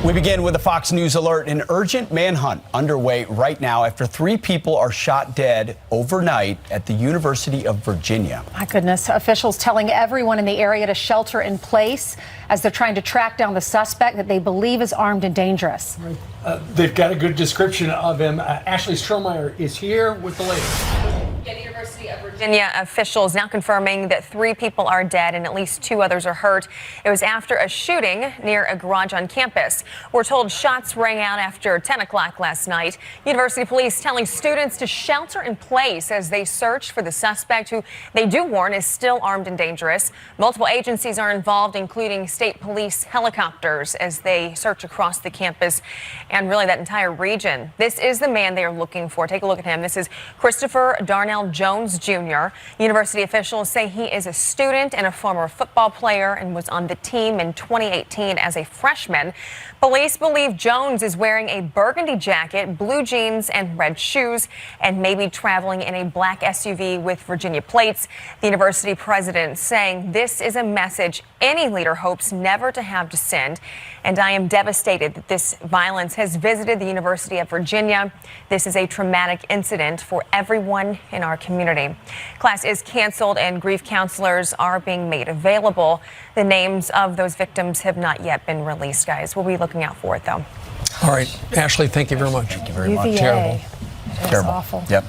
We begin with a Fox News alert. An urgent manhunt underway right now after 3 people are shot dead overnight at the University of Virginia. My goodness. Officials telling everyone in the area to shelter in place as they're trying to track down the suspect that they believe is armed and dangerous. They've got a good description of him. Ashley Strohmeyer is here with the latest. The University of Virginia officials now confirming that 3 people are dead and at least 2 others are hurt. It was after a shooting near a garage on campus. We're told shots rang out after 10 o'clock last night. University police telling students to shelter in place as they search for the suspect, who they do warn is still armed and dangerous. Multiple agencies are involved, including state police helicopters, as they search across the campus and really that entire region. This is the man they are looking for. Take a look at him. This is Christopher Darnell Jones Jr. University officials say he is a student and a former football player and was on the team in 2018 as a freshman. Police believe Jones is wearing a burgundy jacket, blue jeans, and red shoes, and may be traveling in a black SUV with Virginia plates. The university president saying this is a message any leader hopes never to have to send. And I am devastated that this violence has visited the University of Virginia. This is a traumatic incident for everyone in our community. Class is canceled and grief counselors are being made available. The names of those victims have not yet been released, guys. We'll be looking out for it, though. All right, Ashley, thank you very much. Thank you very much. UVA. Terrible. That's Terrible. awful. Yep.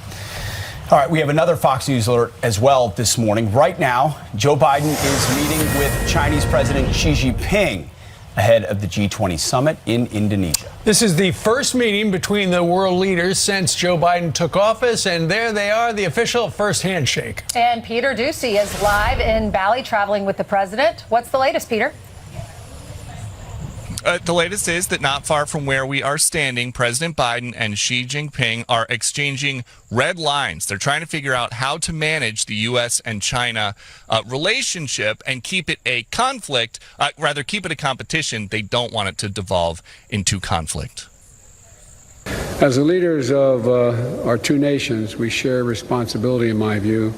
All right, we have another Fox News alert as well this morning. Right now, Joe Biden is meeting with Chinese President Xi Jinping ahead of the G20 summit in Indonesia. This is the first meeting between the world leaders since Joe Biden took office, and there they are, the official first handshake. And Peter Ducey is live in Bali traveling with the president. What's the latest, Peter? The latest is that not far from where we are standing, President Biden and Xi Jinping are exchanging red lines. They're trying to figure out how to manage the U.S. and China relationship and keep it a conflict, keep it a competition. They don't want it to devolve into conflict. As the leaders of our 2 nations, we share responsibility, in my view,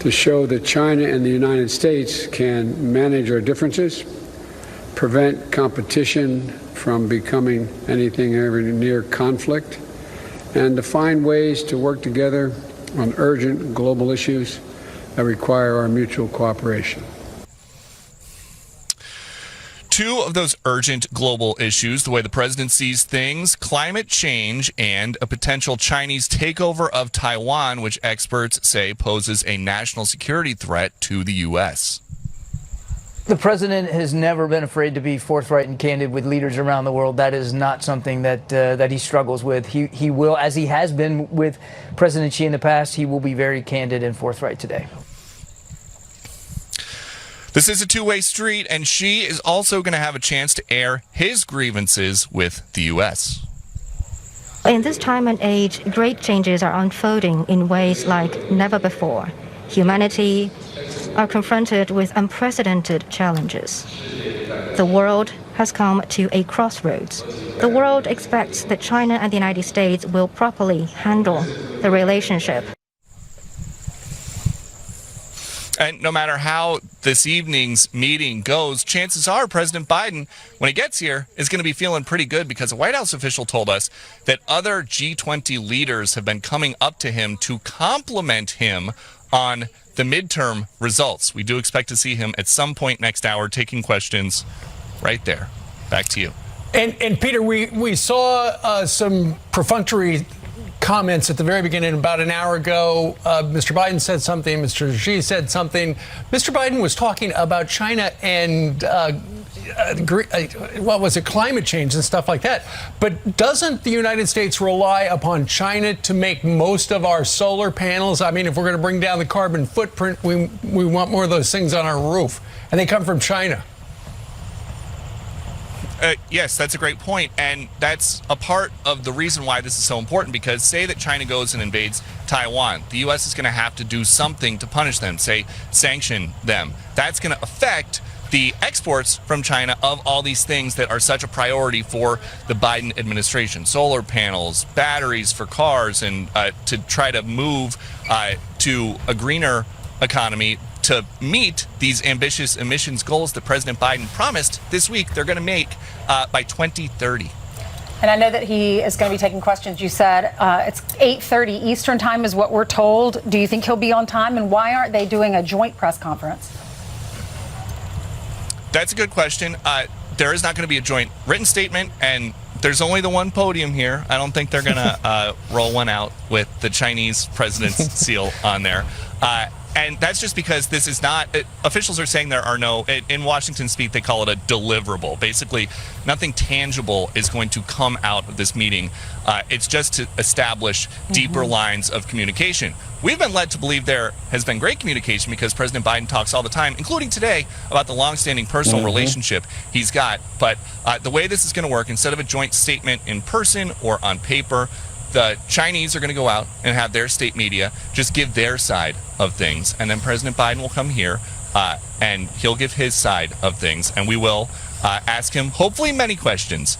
to show that China and the United States can manage our differences, prevent competition from becoming anything ever near conflict, and to find ways to work together on urgent global issues that require our mutual cooperation. 2 of those urgent global issues, the way the president sees things: climate change and a potential Chinese takeover of Taiwan, which experts say poses a national security threat to the U.S. The president has never been afraid to be forthright and candid with leaders around the world. That is not something that he struggles with. He will, as he has been with President Xi in the past, he will be very candid and forthright today. This is a 2-way street, and Xi is also going to have a chance to air his grievances with the U.S. In this time and age, great changes are unfolding in ways like never before. Humanity are confronted with unprecedented challenges. The world has come to a crossroads. The world expects that China and the United States will properly handle the relationship. And no matter how this evening's meeting goes, chances are President Biden, when he gets here, is going to be feeling pretty good, because a White House official told us that other G20 leaders have been coming up to him to compliment him on the midterm results. We do expect to see him at some point next hour taking questions right there. Back to you. And Peter, we saw some perfunctory comments at the very beginning. About an hour ago, Mr. Biden said something, Mr. Xi said something. Mr. Biden was talking about China and what was it, climate change and stuff like that. But doesn't the United States rely upon China to make most of our solar panels? I mean, if we're going to bring down the carbon footprint, we want more of those things on our roof, and they come from China. Yes, that's a great point, and that's a part of the reason why this is so important, because say that China goes and invades Taiwan, the U.S. is going to have to do something to punish them, say sanction them. That's going to affect the exports from China of all these things that are such a priority for the Biden administration: solar panels, batteries for cars, and to try to move to a greener economy to meet these ambitious emissions goals that President Biden promised this week they're going to make by 2030. And I know that he is going to be taking questions. You said it's 8:30 Eastern time is what we're told. Do you think he'll be on time? And why aren't they doing a joint press conference? That's a good question. There is not going to be a joint written statement, and there's only the one podium here. I don't think they're going to roll one out with the Chinese president's seal on there. And that's just because this is not, officials are saying there are no, in Washington speak, they call it a deliverable. Basically, nothing tangible is going to come out of this meeting. It's just to establish deeper lines of communication. We've been led to believe there has been great communication because President Biden talks all the time, including today, about the longstanding personal relationship he's got. But the way this is going to work, instead of a joint statement in person or on paper, the Chinese are going to go out and have their state media just give their side of things. And then President Biden will come here and he'll give his side of things. And we will ask him, hopefully, many questions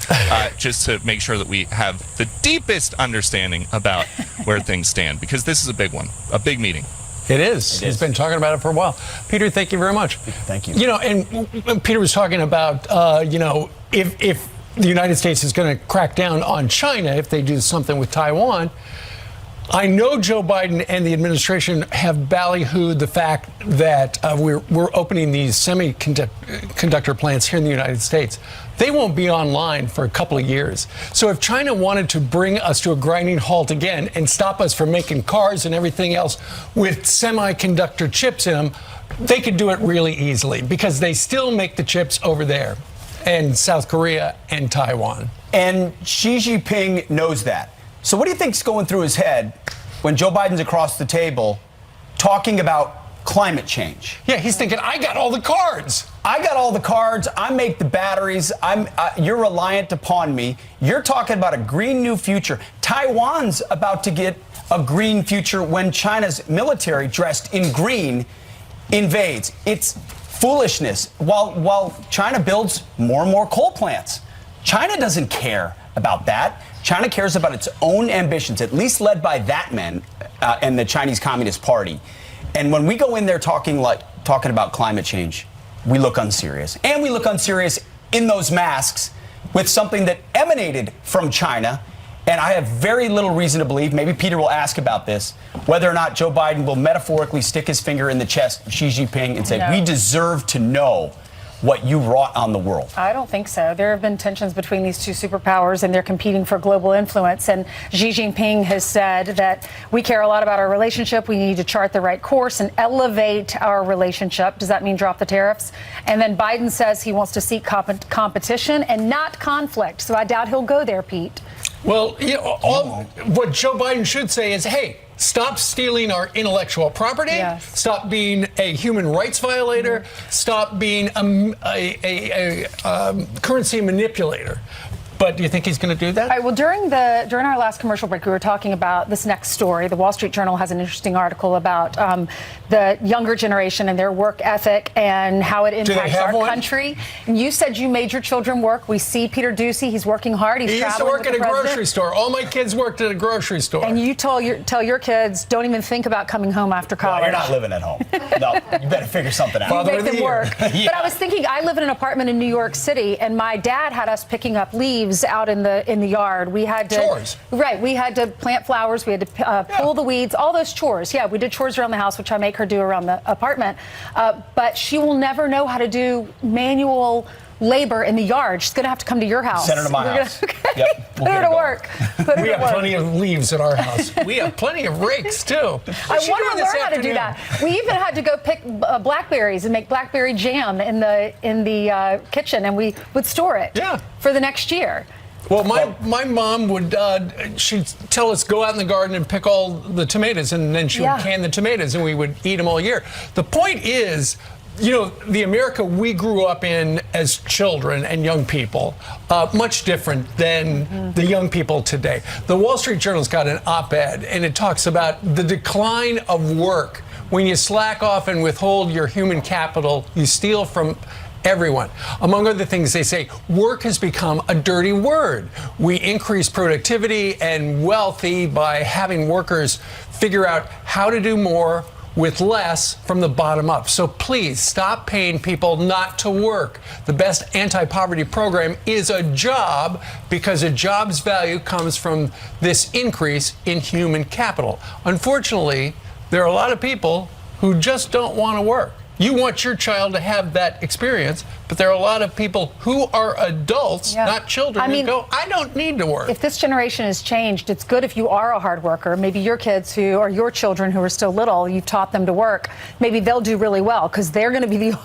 just to make sure that we have the deepest understanding about where things stand, because this is a big one, a big meeting. It is. He's been talking about it for a while. Peter, thank you very much. Thank you. You know, and Peter was talking about, you know, if the United States is going to crack down on China if they do something with Taiwan. I know Joe Biden and the administration have ballyhooed the fact that we're opening these semiconductor plants here in the United States. They won't be online for a couple of years. So if China wanted to bring us to a grinding halt again and stop us from making cars and everything else with semiconductor chips in them, they could do it really easily because they still make the chips over there. And South Korea and Taiwan. And Xi Jinping knows that. So what do you think's going through his head when Joe Biden's across the table talking about climate change? Yeah, he's thinking, I got all the cards. I got all the cards. I make the batteries. You're reliant upon me. You're talking about a green new future. Taiwan's about to get a green future when China's military, dressed in green, invades. It's foolishness. While China builds more and more coal plants, China doesn't care about that. China cares about its own ambitions, at least led by that man and the Chinese Communist Party. And when we go in there talking about climate change, we look unserious. And we look unserious in those masks with something that emanated from China. And I have very little reason to believe, maybe Peter will ask about this, whether or not Joe Biden will metaphorically stick his finger in the chest of Xi Jinping and say, we deserve to know what you wrought on the world. I don't think so. There have been tensions between these two superpowers, and they're competing for global influence. And Xi Jinping has said that we care a lot about our relationship. We need to chart the right course and elevate our relationship. Does that mean drop the tariffs? And then Biden says he wants to seek competition and not conflict. So I doubt he'll go there, Pete. Well, what Joe Biden should say is, hey, stop stealing our intellectual property. Yes. Stop being a human rights violator. Stop being a currency manipulator. But do you think he's going to do that? All right, well, during our last commercial break, we were talking about this next story. The Wall Street Journal has an interesting article about the younger generation and their work ethic and how it impacts our country. And you said you made your children work. We see Peter Doocy. He's working hard. He's he used to traveling work with at the a president. grocery store. All my kids worked at a grocery store. And you tell your kids, don't even think about coming home after college. Well, you're not living at home. No, you better figure something out. You make them work. Yeah. But I was thinking, I live in an apartment in New York City, and my dad had us picking up leaves out in the yard. We had to chores. Right. We had to plant flowers. We had to pull the weeds. All those chores. Yeah, we did chores around the house, which I make her do around the apartment. But she will never know how to do manual labor in the yard. She's going to have to come to your house. Send her to my house. Yep, Put her to work. We have plenty of leaves at our house. We have plenty of rakes, too. I want to learn how to do that. We even had to go pick blackberries and make blackberry jam in the kitchen, and we would store it for the next year. Well, my mom would, she'd tell us, go out in the garden and pick all the tomatoes, and then she would can the tomatoes, and we would eat them all year. The point is, you know, the America we grew up in as children and young people, much different than the young people today. The Wall Street Journal's got an op-ed, and it talks about the decline of work. When you slack off and withhold your human capital, you steal from everyone. Among other things, they say work has become a dirty word. We increase productivity and wealthy by having workers figure out how to do more with less from the bottom up. So please stop paying people not to work. The best anti-poverty program is a job, because a job's value comes from this increase in human capital. Unfortunately, there are a lot of people who just don't want to work. You want your child to have that experience, but there are a lot of people who are adults, not children, who go, I don't need to work. If this generation has changed, it's good if you are a hard worker. Maybe your kids who are your children who are still little, you've taught them to work. Maybe they'll do really well, because they're going to be the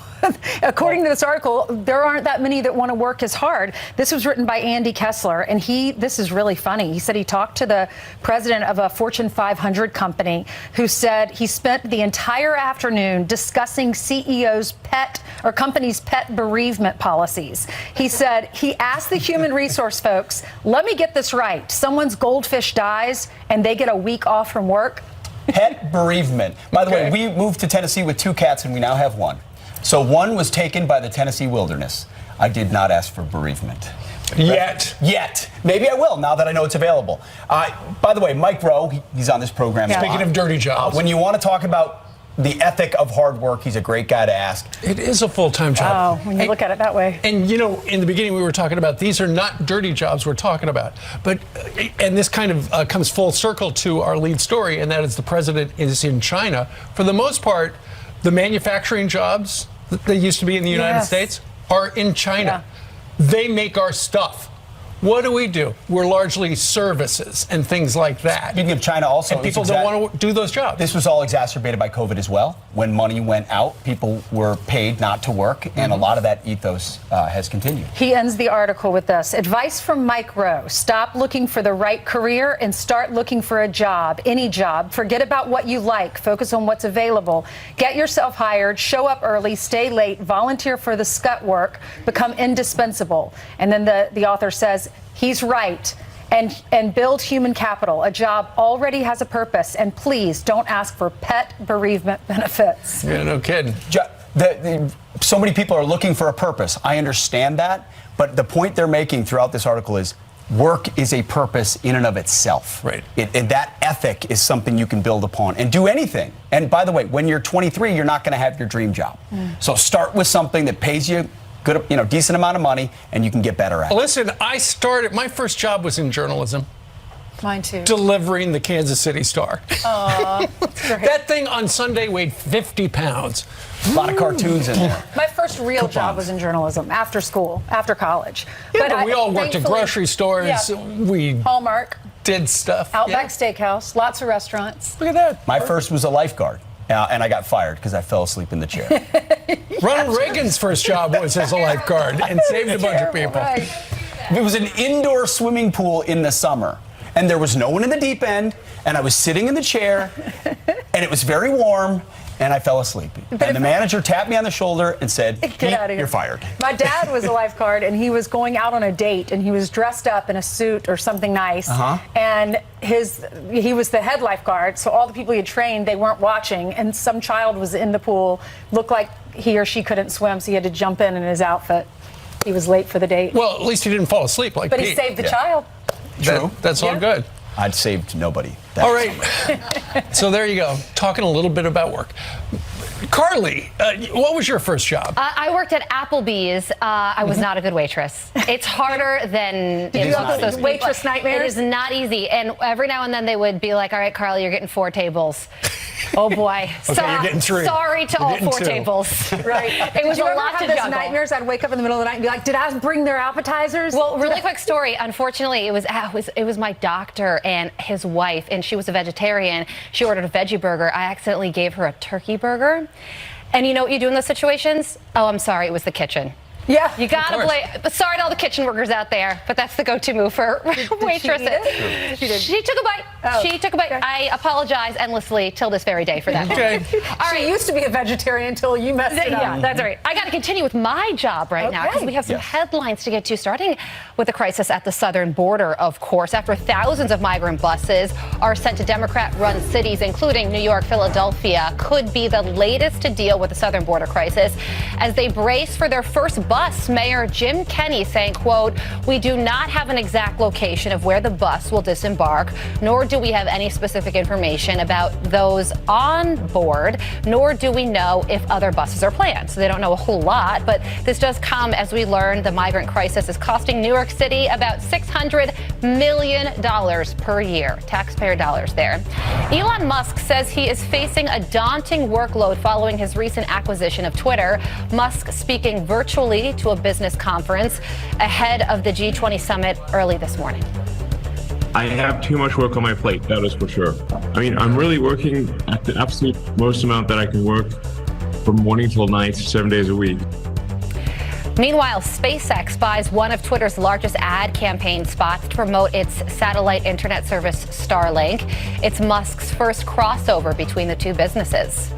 according to this article, there aren't that many that want to work as hard. This was written by Andy Kessler, and this is really funny. He said he talked to the president of a Fortune 500 company who said he spent the entire afternoon discussing CEO's company's pet bereavement policies. He said he asked the human resource folks, let me get this right. Someone's goldfish dies and they get a week off from work. Pet bereavement. By the way, we moved to Tennessee with 2 cats, and we now have 1. So 1 was taken by the Tennessee wilderness. I did not ask for bereavement. Yet. Maybe I will, now that I know it's available. By the way, Mike Rowe, he's on this program. Speaking of dirty jobs. When you want to talk about the ethic of hard work, he's a great guy to ask. It is a full-time job. Oh, when you look at it that way. And, you know, in the beginning we were talking about these are not dirty jobs we're talking about. And this kind of comes full circle to our lead story, and that is the president is in China. For the most part, the manufacturing jobs that used to be in the United States are in China. They make our stuff. What do? We're largely services and things like that. Speaking of China, also, and people don't want to do those jobs. This was all exacerbated by COVID as well. When money went out, people were paid not to work, and a lot of that ethos has continued. He ends the article with this. Advice from Mike Rowe. Stop looking for the right career and start looking for a job, any job. Forget about what you like. Focus on what's available. Get yourself hired, show up early, stay late, volunteer for the scut work, become indispensable. And then the author says, he's right. And build human capital. A job already has a purpose. And please don't ask for pet bereavement benefits. Yeah, no kidding. So many people are looking for a purpose. I understand that. But the point they're making throughout this article is work is a purpose in and of itself. Right. And that ethic is something you can build upon and do anything. And by the way, when you're 23, you're not going to have your dream job. So start with something that pays you good, decent amount of money, and you can get better at it. Listen, my first job was in journalism. Mine too. Delivering the Kansas City Star. Great. That thing on Sunday weighed 50 pounds. A lot of cartoons in there. My first real job was in journalism, after school, after college. Yeah, but we all worked at grocery stores. Yeah. We Hallmark. did stuff. Outback Steakhouse, lots of restaurants. Look at that. My first was a lifeguard. And I got fired because I fell asleep in the chair. Ronald Reagan's first job was as a lifeguard and saved a bunch of people. Right. It was an indoor swimming pool in the summer, and there was no one in the deep end, and I was sitting in the chair, and it was very warm, and I fell asleep. And the manager tapped me on the shoulder and said, Get out of here. You're fired. My dad was a lifeguard, and he was going out on a date, and he was dressed up in a suit or something nice. And he was the head lifeguard, so all the people he had trained, they weren't watching, and some child was in the pool, looked like he or she couldn't swim, so he had to jump in his outfit. He was late for the date. Well, at least he didn't fall asleep like But Pete. he saved the child. True. That's all good. I'd saved nobody. All right. So there you go. Talking a little bit about work. Carly, what was your first job? I worked at Applebee's. I was not a good waitress. It's harder than Did you have those waitress nightmares? It is not easy. And every now and then they would be like, all right, Carly, you're getting 4 tables. Oh boy. Okay, you're getting 3. Sorry to You're all getting 4 2. tables. Right. It was Did you a ever lot have to those juggle. nightmares? I'd wake up in the middle of the night and be like, did I bring their appetizers? Well, really quick story. Unfortunately, it was my doctor and his wife, and she was a vegetarian. She ordered a veggie burger. I accidentally gave her a turkey burger. And you know what you do in those situations? Oh, I'm sorry. It was the kitchen. Yeah. You gotta blame. But sorry to all the kitchen workers out there, but that's the go-to move for waitresses. She did. She took a bite. Oh, She took a bite. okay. I apologize endlessly till this very day for that. Okay. All She right. used to be a vegetarian until you messed it up. Yeah, that's all right. I got to continue with my job right now because Okay. we have some headlines to get to, starting with the crisis at the southern border, of course, after thousands of migrant buses are sent to Democrat-run cities, including New York, Philadelphia, could be the latest to deal with the southern border crisis as they brace for their first bus. Mayor Jim Kenney saying, quote, "We do not have an exact location of where the bus will disembark, nor do we have any specific information about those on board, nor do we know if other buses are planned." So they don't know a whole lot, but this does come as we learn the migrant crisis is costing New York City about $600 million per year. Taxpayer dollars there. Elon Musk says he is facing a daunting workload following his recent acquisition of Twitter. Musk speaking virtually to a business conference ahead of the G20 summit early this morning. I have too much work on my plate, that is for sure. I mean, I'm really working at the absolute most amount that I can work from morning till night, 7 days a week. Meanwhile, SpaceX buys one of Twitter's largest ad campaign spots to promote its satellite internet service Starlink. It's Musk's first crossover between the two businesses.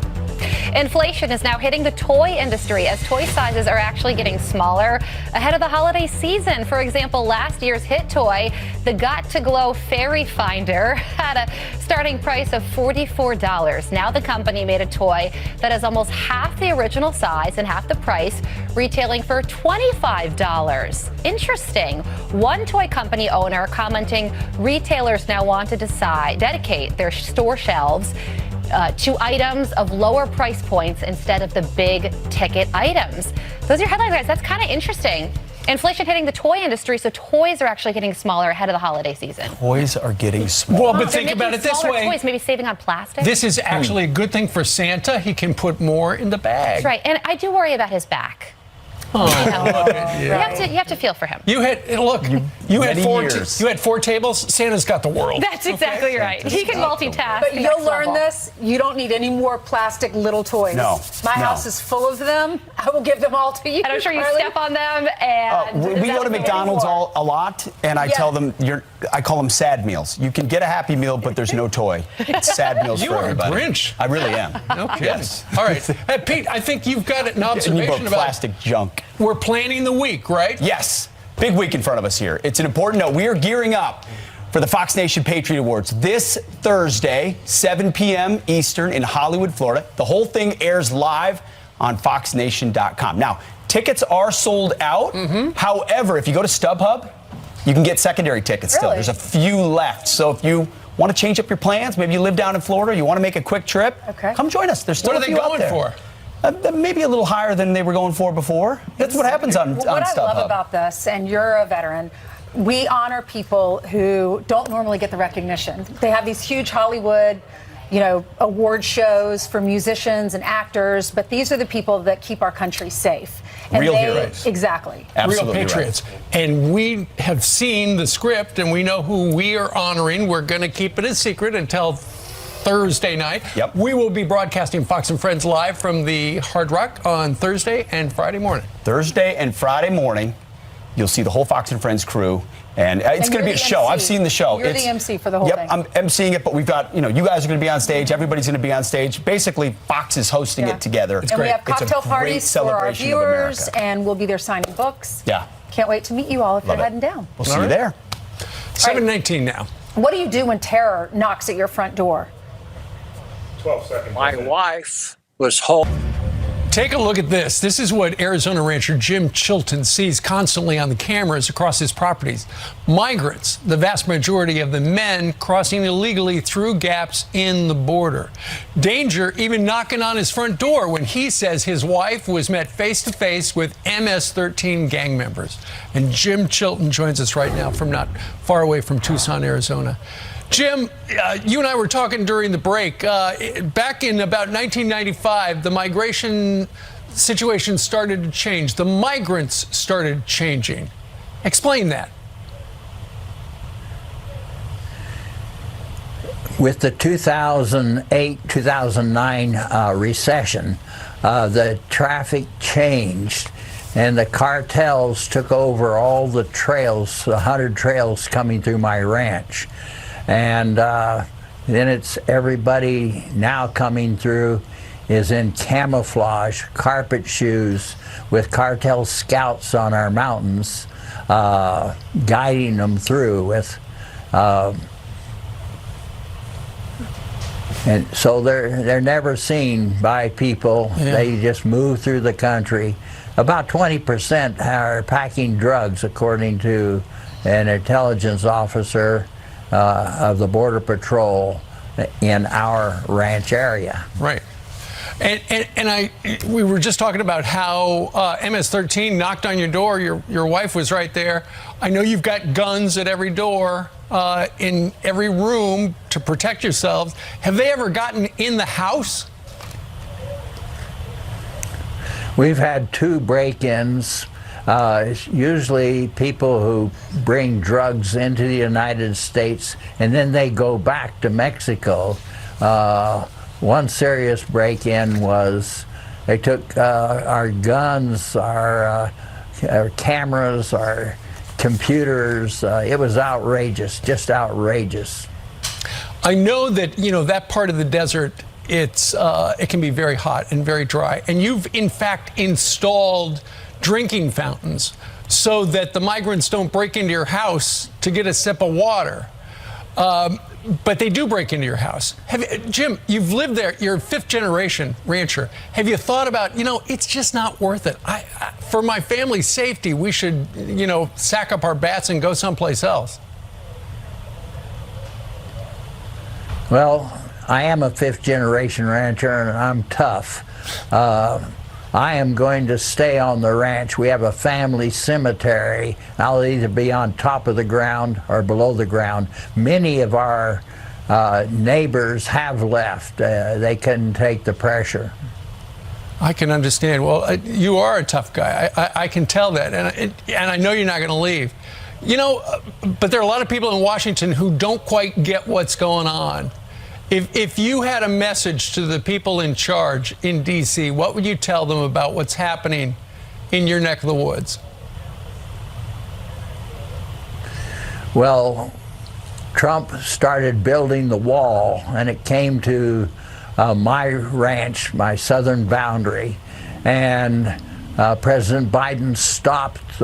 Inflation is now hitting the toy industry as toy sizes are actually getting smaller ahead of the holiday season. For example, last year's hit toy, the Got to Glow Fairy Finder, had a starting price of $44. Now the company made a toy that is almost half the original size and half the price, retailing for $25. Interesting. One toy company owner commenting retailers now want to dedicate their store shelves to items of lower price points instead of the big ticket items. Those are your headlines, guys. That's kind of interesting. Inflation hitting the toy industry, so toys are actually getting smaller ahead of the holiday season. Toys are getting smaller. Well, but think about it this way. Toys, maybe saving on plastic. This is actually a good thing for Santa. He can put more in the bag. That's right. And I do worry about his back. Oh, You have to feel for him. You had you had years. you had 4 tables. Santa's got the world. That's exactly right. He can multitask. But you'll learn level. this. You don't need any more plastic little toys. No. My No. house is full of them. I will give them all to you. And I'm sure you Carly. step on them. And We go to McDonald's a lot, and I tell them I call them sad meals. You can get a Happy Meal, but there's no toy. It's sad meals You for are a everybody. Grinch. I really am. Okay. Yes. All right. Hey, Pete, I think you've got an And you observation both about plastic junk. We're planning the week, right? Yes. Big week in front of us here. It's an important note. We are gearing up for the Fox Nation Patriot Awards this Thursday, 7 p.m. Eastern in Hollywood, Florida. The whole thing airs live on foxnation.com. Now, tickets are sold out. However, if you go to StubHub, you can get secondary tickets still. Really? There's a few left. So if you want to change up your plans, maybe you live down in Florida, you want to make a quick trip, come join us. There's still What are a they few out going there. for? Maybe a little higher than they were going for before. That's what happens on What I StubHub. love about this, and you're a veteran, we honor people who don't normally get the recognition. They have these huge Hollywood, award shows for musicians and actors, but these are the people that keep our country safe. And Real heroes. Exactly. Absolutely Real patriots. And we have seen the script and we know who we are honoring. We're going to keep it a secret until Thursday night. Yep. We will be broadcasting Fox and Friends live from the Hard Rock on Thursday and Friday morning. Thursday and Friday morning, you'll see the whole Fox and Friends crew. And it's going to be a show. I've seen the show. You're the MC for the whole thing. I'm emceeing it, but we've got, you guys are going to be on stage. Everybody's going to be on stage. Basically, Fox is hosting it together. And we have It's a cocktail great parties for our celebration of viewers, America. and we'll be there signing books. Yeah. Can't wait to meet you all if Love you're it. heading down. We'll see you there. 7:19 now. What do you do when terror knocks at your front door? 12 seconds. My wife was home. Take a look at this. This is what Arizona rancher Jim Chilton sees constantly on the cameras across his properties. Migrants, the vast majority of the men crossing illegally through gaps in the border. Danger even knocking on his front door when he says his wife was met face to face with MS-13 gang members. And Jim Chilton joins us right now from not far away from Tucson, Arizona. Jim, you and I were talking during the break. Back in about 1995, the migration situation started to change. The migrants started changing. Explain that. With the 2008-2009 recession, the traffic changed and the cartels took over all the trails, the 100 trails coming through my ranch. And then it's everybody now coming through is in camouflage, carpet shoes, with cartel scouts on our mountains, guiding them through with, and so they're never seen by people. Yeah. They just move through the country. about 20% are packing drugs, according to an intelligence officer of the Border Patrol in our ranch area. Right. And we were just talking about how MS-13 knocked on your door. Your wife was right there. I know you've got guns at every door, in every room to protect yourselves. Have they ever gotten in the house? We've had 2 break-ins. Usually people who bring drugs into the United States and then they go back to Mexico. One serious break-in was they took our guns, our cameras, our computers. It was outrageous, just outrageous. I know that, that part of the desert, it can be very hot and very dry. And you've, in fact, installed drinking fountains so that the migrants don't break into your house to get a sip of water. But they do break into your house. Jim, you've lived there. You're a 5th generation rancher. Have you thought about, it's just not worth it. For my family's safety, we should, sack up our bats and go someplace else. Well, I am a 5th generation rancher and I'm tough. I am going to stay on the ranch. We have a family cemetery. I'll either be on top of the ground or below the ground. Many of our neighbors have left. They couldn't take the pressure. I can understand. Well, you are a tough guy. I can tell that, and I know you're not going to leave. But there are a lot of people in Washington who don't quite get what's going on. If you had a message to the people in charge in D.C., what would you tell them about what's happening in your neck of the woods? Well, Trump started building the wall, and it came to my ranch, my southern boundary, and President Biden stopped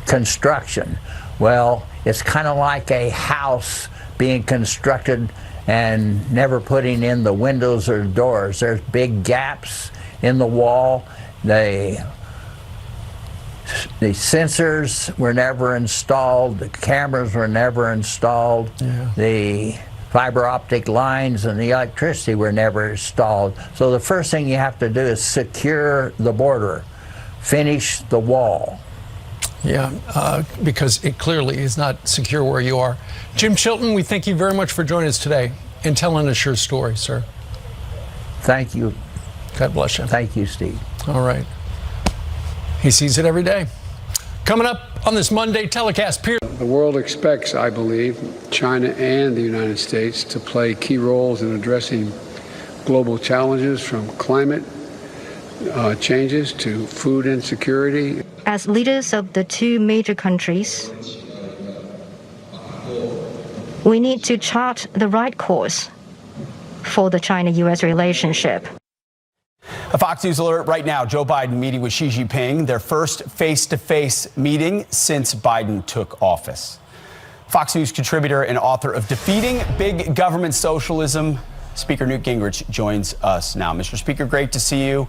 construction. Well, it's kind of like a house being constructed and never putting in the windows or doors. There's big gaps in the wall. The sensors were never installed. The cameras were never installed. Yeah. The fiber optic lines and the electricity were never installed. So the first thing you have to do is secure the border, finish the wall. Yeah, because it clearly is not secure where you are. Jim Chilton, we thank you very much for joining us today and telling us your story, sir. Thank you. God bless you. Thank you, Steve. All right. He sees it every day. Coming up on this Monday telecast, the world expects, I believe, China and the United States to play key roles in addressing global challenges from climate changes to food insecurity. As leaders of the 2 major countries, we need to chart the right course for the China-U.S. relationship. A Fox News alert right now. Joe Biden meeting with Xi Jinping, their first face-to-face meeting since Biden took office. Fox News contributor and author of Defeating Big Government Socialism, Speaker Newt Gingrich, joins us now. Mr. Speaker, great to see you.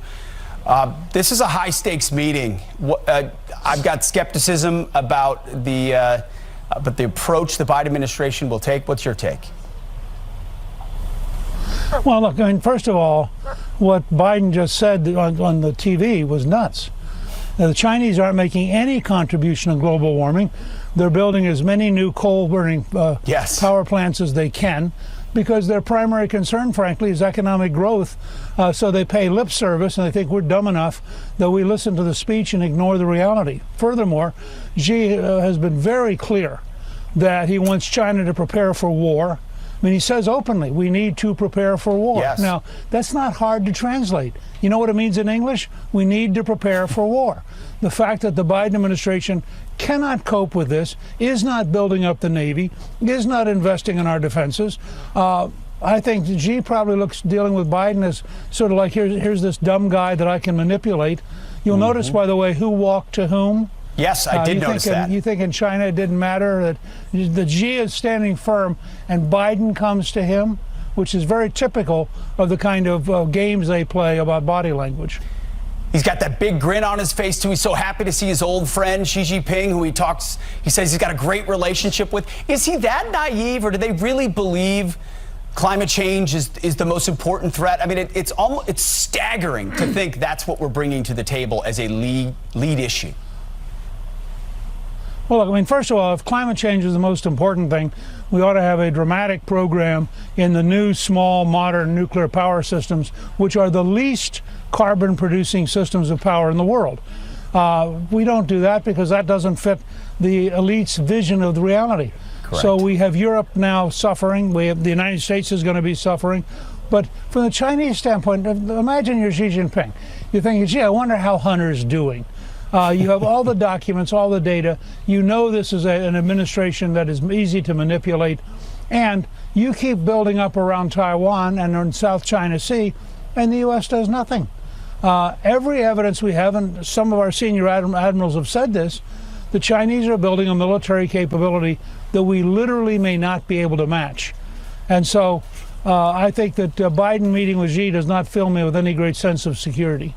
This is a high-stakes meeting. I've got skepticism about the approach the Biden administration will take. What's your take? Well, look, I mean, first of all, what Biden just said on the TV was nuts. The Chinese aren't making any contribution to global warming. They're building as many new coal-burning power plants as they can, because their primary concern, frankly, is economic growth. So they pay lip service, and they think we're dumb enough that we listen to the speech and ignore the reality. Furthermore, Xi has been very clear that he wants China to prepare for war. I mean, he says openly, we need to prepare for war. Yes. Now, that's not hard to translate. You know what it means in English? We need to prepare for war. The fact that the Biden administration cannot cope with this, is not building up the Navy, is not investing in our defenses. I think Xi probably looks dealing with Biden as sort of like, here's this dumb guy that I can manipulate. You'll notice, by the way, who walked to whom. Yes, I did notice that. You think in China it didn't matter, that Xi is standing firm and Biden comes to him, which is very typical of the kind of games they play about body language. He's got that big grin on his face, too. He's so happy to see his old friend, Xi Jinping, who he says he's got a great relationship with. Is he that naive, or do they really believe climate change is the most important threat? I mean, it's staggering to think that's what we're bringing to the table as a lead issue. Well, look, I mean, first of all, if climate change is the most important thing, we ought to have a dramatic program in the new, small, modern nuclear power systems, which are the least carbon-producing systems of power in the world. We don't do that because that doesn't fit the elite's vision of the reality. Correct. So we have Europe now suffering. We have the United States is going to be suffering. But from the Chinese standpoint, imagine you're Xi Jinping. You're thinking, gee, I wonder how Hunter's doing. You have all the documents, all the data. You know this is an administration that is easy to manipulate. And you keep building up around Taiwan and in South China Sea, and the U.S. does nothing. Every evidence we have, and some of our senior admirals have said this, the Chinese are building a military capability that we literally may not be able to match. And so I think that Biden meeting with Xi does not fill me with any great sense of security.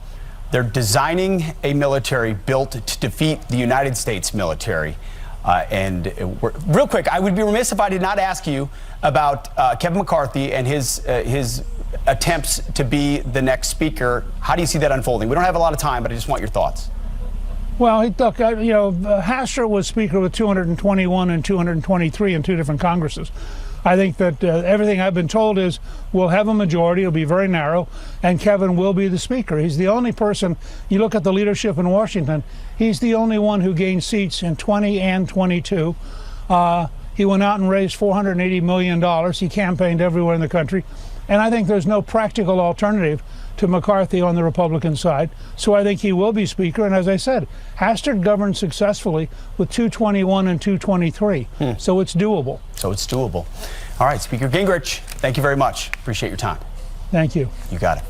They're designing a military built to defeat the United States military. Real quick, I would be remiss if I did not ask you about Kevin McCarthy and his attempts to be the next speaker. How do you see that unfolding? We don't have a lot of time, but I just want your thoughts. Well, look, Hastert was Speaker with 221 and 223 in two different Congresses. I think that everything I've been told is we'll have a majority, it'll be very narrow, and Kevin will be the Speaker. He's the only person, you look at the leadership in Washington, he's the only one who gained seats in 20 and 22. He went out and raised $480 million. He campaigned everywhere in the country. And I think there's no practical alternative to McCarthy on the Republican side. So I think he will be Speaker. And as I said, Hastert governed successfully with 221 and 223. So it's doable. All right, Speaker Gingrich, thank you very much. Appreciate your time. Thank you. You got it.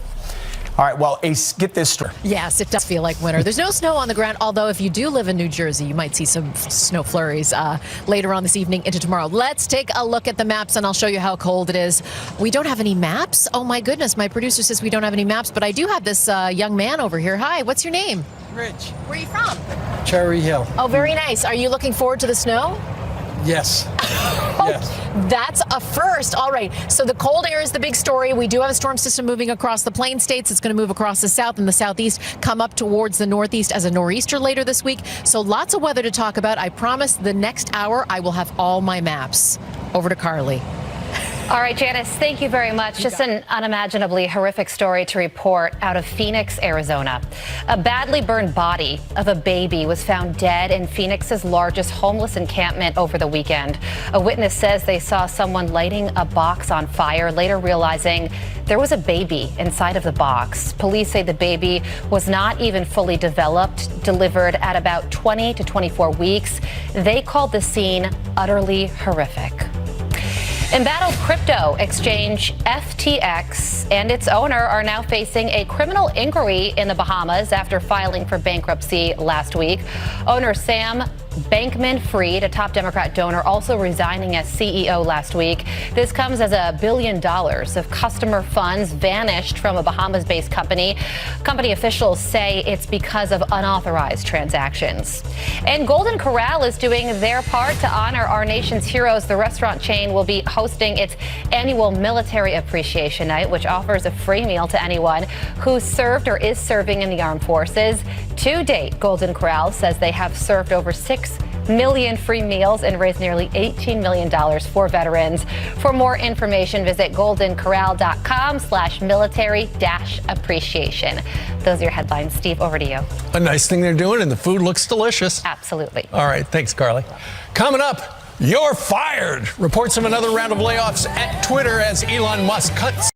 All right, well, Ace, get this story. Yes, it does feel like winter. There's no snow on the ground, although if you do live in New Jersey, you might see some snow flurries later on this evening into tomorrow. Let's take a look at the maps, and I'll show you how cold it is. We don't have any maps? Oh, my goodness. My producer says we don't have any maps, but I do have this young man over here. Hi, what's your name? Rich. Where are you from? Cherry Hill. Oh, very nice. Are you looking forward to the snow? Yes. Yes. That's a first. All right. So the cold air is the big story. We do have a storm system moving across the plain states. It's going to move across the south and the southeast, come up towards the northeast as a nor'easter later this week. So lots of weather to talk about. I promise the next hour I will have all my maps. Over to Carly. All right, Janice, thank you very much. Just an unimaginably horrific story to report out of Phoenix, Arizona. A badly burned body of a baby was found dead in Phoenix's largest homeless encampment over the weekend. A witness says they saw someone lighting a box on fire, later realizing there was a baby inside of the box. Police say the baby was not even fully developed, delivered at about 20 to 24 weeks. They called the scene utterly horrific. Embattled crypto exchange FTX and its owner are now facing a criminal inquiry in the Bahamas after filing for bankruptcy last week. Owner Sam Bankman-Fried, a top Democrat donor, also resigning as CEO last week. This comes as $1 billion of customer funds vanished from a Bahamas-based company. Company officials say it's because of unauthorized transactions. And Golden Corral is doing their part to honor our nation's heroes. The restaurant chain will be hosting its annual Military Appreciation Night, which offers a free meal to anyone who served or is serving in the armed forces. To date, Golden Corral says they have served over 6 million free meals and raised nearly $18 million for veterans. For more information, visit goldencorral.com/military-appreciation. Those are your headlines. Steve, over to you. A nice thing they're doing, and the food looks delicious. Absolutely. All right. Thanks, Carly. Coming up, you're fired. Reports of another round of layoffs at Twitter as Elon Musk cuts